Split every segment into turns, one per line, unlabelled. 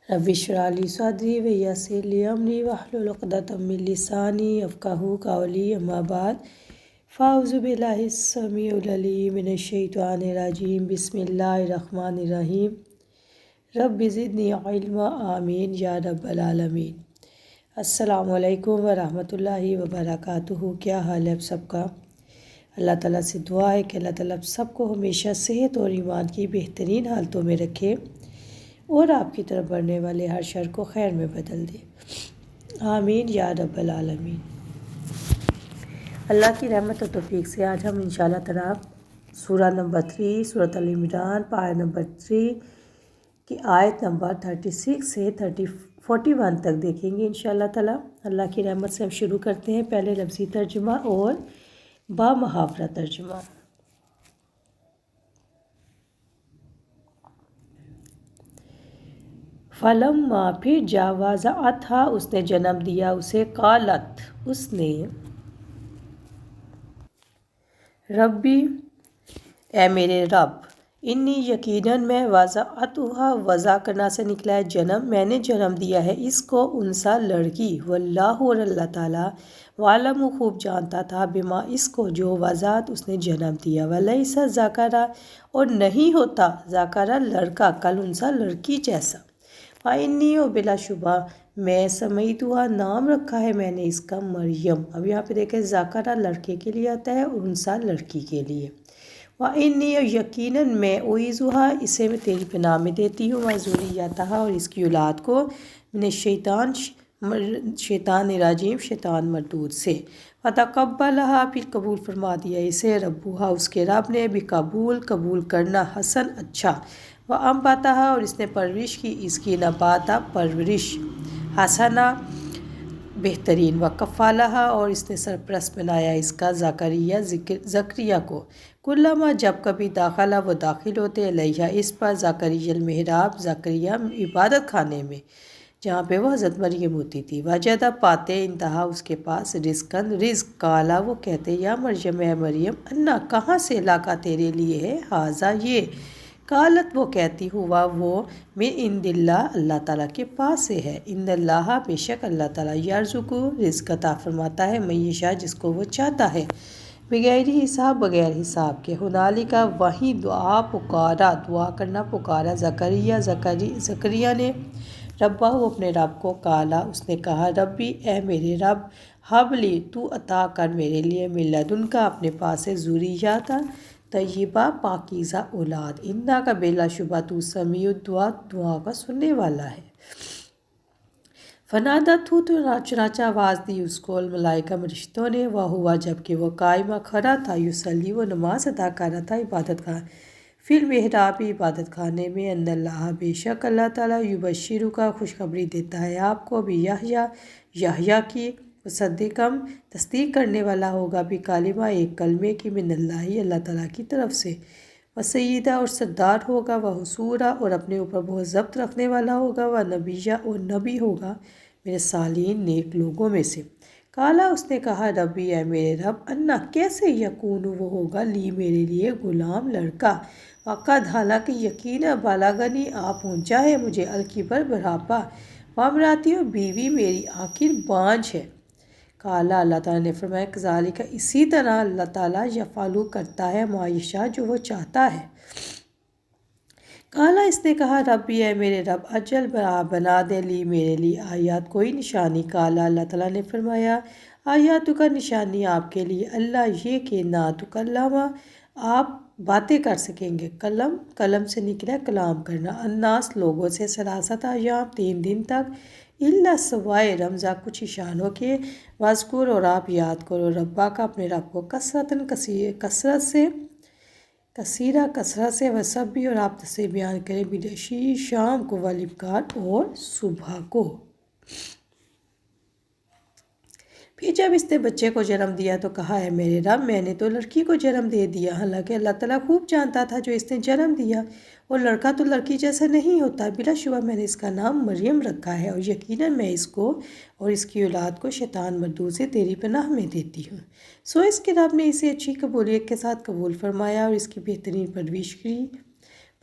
رب اشرح لی صدری ویسر لی امری واحلل عقدۃ من لسانی یفقہوا قولی اما بعد فاعوذ باللہ السمیع العلیم من الشیطان الرجیم بسم اللہ الرحمن الرحیم رب زدنی علما آمین یا رب العالمین۔ السلام علیکم ورحمۃ اللہ وبرکاتہ۔ کیا حال ہے آپ سب کا؟ اللہ تعالیٰ سے دعا ہے کہ اللہ تعالیٰ آپ سب کو ہمیشہ صحت اور ایمان کی بہترین حالتوں میں رکھے اور آپ کی طرف بڑھنے والے ہر شر کو خیر میں بدل دے، آمین یا رب العالمین۔ اللہ کی رحمت و توفیق سے آج ہم انشاءاللہ تعالیٰ سورہ نمبر 3 سورۃ ال عمران پارہ نمبر 3 کی آیت نمبر 36 سے 41 تک دیکھیں گے انشاءاللہ تعالیٰ۔ اللہ کی رحمت سے ہم شروع کرتے ہیں۔ پہلے لفظی ترجمہ اور با محاورہ ترجمہ۔ فلما پھر جاوزاتھا اس نے جنم دیا اسے، قالت اس نے، ربی اے میرے رب، انی یقیناً میں وضعتھا وضع کرنا سے نکلا ہے جنم، میں نے جنم دیا ہے اس کو انثیٰ لڑکی، واللہ اور اللہ تعالیٰ، عالم خوب جانتا تھا، بما اس کو جو وضعت اس نے جنم دیا، ولیس ذکر اور نہیں ہوتا ذکر لڑکا، کل انثیٰ لڑکی جیسا، وانی و بلا شبہ میں سمیتھا نام رکھا ہے میں نے اس کا مریم۔ اب یہاں پہ دیکھیں ذکر لڑکے کے لیے آتا ہے اور انثیٰ لڑکی کے لیے۔ وانی یقیناً میں اعیذھا اسے میں تیری پناہ میں دیتی ہوں، وذریتھا اور اس کی اولاد کو، من الشیطان شیطان رجیم شیطان مردود سے، فتقبلھا پھر قبول فرما دیا اسے، ربھا اس کے رب نے، قبول کرنا، حسن اچھا، وانبتھا اور اس نے پرورش کی اس کی نباتا پرورش، حسنا بہترین، وکفلھا اور اس نے سرپرست بنایا اس کا زکریا کو، کلما جب کبھی داخلہ وہ داخل ہوتے، علیہ اس پر، زکریا المحراب زکریا عبادت خانے میں جہاں پہ وہ حضرت مریم ہوتی تھی، وجدہ پاتے انتہا اس کے پاس رزقاً رزق، قالا وہ کہتے، یا مریم اے مریم، انا کہاں سے لاکا تیرے لیے ہے، ھذا یہ، قالت وہ کہتی، ہوا وہ، من عند اللہ اللہ تعالیٰ کے پاس سے ہے، ان اللہ بے شک اللہ تعالیٰ، یرزق رزق عطا فرماتا ہے، من یشاء جس کو وہ چاہتا ہے، بغیر حساب بغیر حساب کے، ہنالک وہیں دعا کرنا پکارا زکریا نے، ربہ وہ اپنے رب کو، قالا اس نے کہا، ربی اے میرے رب، ہب لی تو عطا کر میرے لیے، من لدنک اپنے پاس سے، ذریۃ طیبہ پاکیزہ اولاد، انا کا بلا شبہ تو سمیع دعا کا سننے والا ہے۔ فنادتھو تو چنانچہ آواز دی اس کو، الملائکہ فرشتوں نے، وہوا جبکہ وہ قائمہ کھڑا تھا، یصلی وہ نماز ادا کر رہا تھا عبادت خانے، فی المحراب عبادت خانے میں، ان اللہ بے شک اللہ تعالیٰ، یبشرک خوشخبری دیتا ہے آپ کو، یحییٰ کی، مصدقاً تصدیق کرنے والا ہوگا، بکلمہ ایک کلمے کی، من اللہ اللہ تعالیٰ کی طرف سے، وسیدہ اور سردار ہوگا، وحصورا اور اپنے اوپر بہت ضبط رکھنے والا ہوگا، ونبیہ اور نبی ہوگا، میرے صالحین نیک لوگوں میں سے۔ قالا اس نے کہا، ربی اے میرے رب، انا کیسے یکون وہ ہوگا، لی میرے لیے غلام لڑکا، وقد حالانکہ یقینا بلغنی آ پہنچا ہے مجھے، الکبر بڑھاپا، وامراتی اور بیوی میری آخر بانجھ ہے۔ قالا اللہ تعالیٰ نے فرمایا، کذالک اسی طرح اللہ تعالیٰ، یفعل کرتا ہے، ما یشاء جو وہ چاہتا ہے۔ قالا اس نے کہا، ربی اے میرے رب، اجل بنا دے لی میرے لیے آیات کوئی نشانی، قالا اللہ تعالیٰ نے فرمایا، آیات کا نشانی آپ کے لیے، اللہ یہ کہ نا تکلم آپ باتیں کر سکیں گے، قلم سے نکلا کلام کرنا، الناس لوگوں سے، ثلاثۃ ایام 3 دن تک، الا سوائے رمضان کچھ اشاروں کے، واذکر اور آپ یاد کرو، ربا کا اپنے رب کو، کثرت سے، وسبح اور آپ تسبیح بیان کریں، بالعشی شام کو، والابکار اور صبح کو۔ پھر جب اس نے بچے کو جنم دیا تو کہا، اے میرے رب، میں نے تو لڑکی کو جنم دے دیا، حالانکہ اللہ تعالیٰ خوب جانتا تھا جو اس نے جنم دیا، اور لڑکا تو لڑکی جیسا نہیں ہوتا، بلا شبہ میں نے اس کا نام مریم رکھا ہے، اور یقیناً میں اس کو اور اس کی اولاد کو شیطان مردود سے تیری پناہ میں دیتی ہوں۔ سو اس کے رب نے اسے اچھی قبولیت کے ساتھ قبول فرمایا اور اس کی بہترین پرورش کی،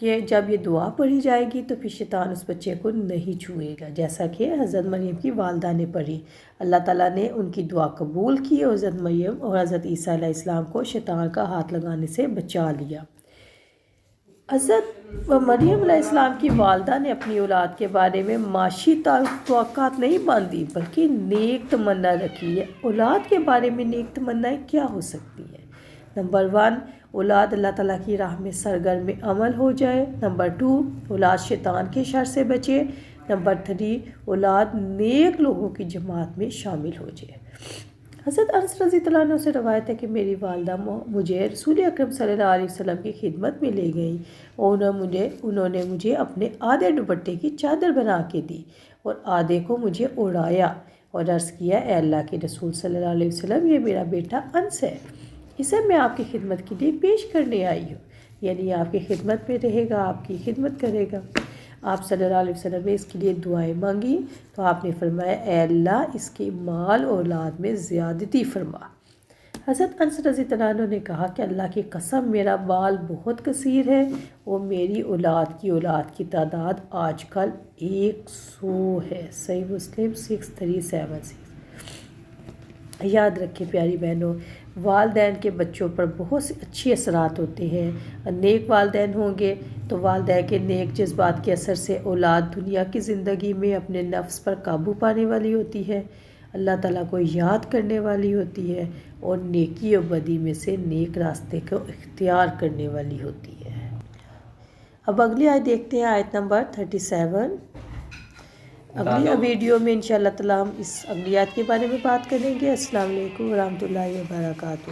کہ جب یہ دعا پڑھی جائے گی تو پھر شیطان اس بچے کو نہیں چھوئے گا، جیسا کہ حضرت مریم کی والدہ نے پڑھی۔ اللہ تعالیٰ نے ان کی دعا قبول کی اور حضرت مریم اور حضرت عیسیٰ علیہ السلام کو شیطان کا ہاتھ لگانے سے بچا لیا۔ حضرت مریم علیہ السلام کی والدہ نے اپنی اولاد کے بارے میں معاشی توقعات نہیں باندھی بلکہ نیک تمنا رکھی ہے۔ اولاد کے بارے میں نیک تمنائیں کیا ہو سکتی ہیں؟ نمبر 1، اولاد اللہ تعالیٰ کی راہ میں سرگرم عمل ہو جائے۔ نمبر 2، اولاد شیطان کے شر سے بچے۔ نمبر 3، اولاد نیک لوگوں کی جماعت میں شامل ہو جائے۔ حضرت انس رضی اللہ عنہ سے روایت ہے کہ میری والدہ مجھے رسول اکرم صلی اللہ علیہ وسلم کی خدمت میں لے گئیں اور انہوں نے مجھے اپنے آدھے دوپٹے کی چادر بنا کے دی اور آدھے کو مجھے اڑایا اور عرض کیا، اے اللہ کے رسول صلی اللہ علیہ وسلم، یہ میرا بیٹا انس ہے، اسے میں آپ کی خدمت کے لیے پیش کرنے آئی ہوں، یعنی آپ کی خدمت میں رہے گا، آپ کی خدمت کرے گا۔ آپ صلی اللہ علیہ وسلم نے اس کے لیے دعائیں مانگی تو آپ نے فرمایا، اے اللہ اس کے مال اور اولاد میں زیادتی فرما۔ حضرت انس رضی اللہ عنہ نے کہا کہ اللہ کی قسم، میرا مال بہت کثیر ہے اور میری اولاد کی تعداد آج کل 100 ہے۔ صحیح مسلم 6376۔ یاد رکھیں پیاری بہنوں، والدین کے بچوں پر بہت سے اچھے اثرات ہوتے ہیں۔ نیک والدین ہوں گے تو والدین کے نیک جذبات کے اثر سے اولاد دنیا کی زندگی میں اپنے نفس پر قابو پانے والی ہوتی ہے، اللہ تعالیٰ کو یاد کرنے والی ہوتی ہے اور نیکی و بدی میں سے نیک راستے کو اختیار کرنے والی ہوتی ہے۔ اب اگلی آیت دیکھتے ہیں، آیت نمبر 37۔ اگلی ویڈیو میں انشاءاللہ تعالیٰ ہم اس اگلی آیت کے بارے میں بات کریں گے۔ السلام علیکم ورحمۃ اللہ وبرکاتہ۔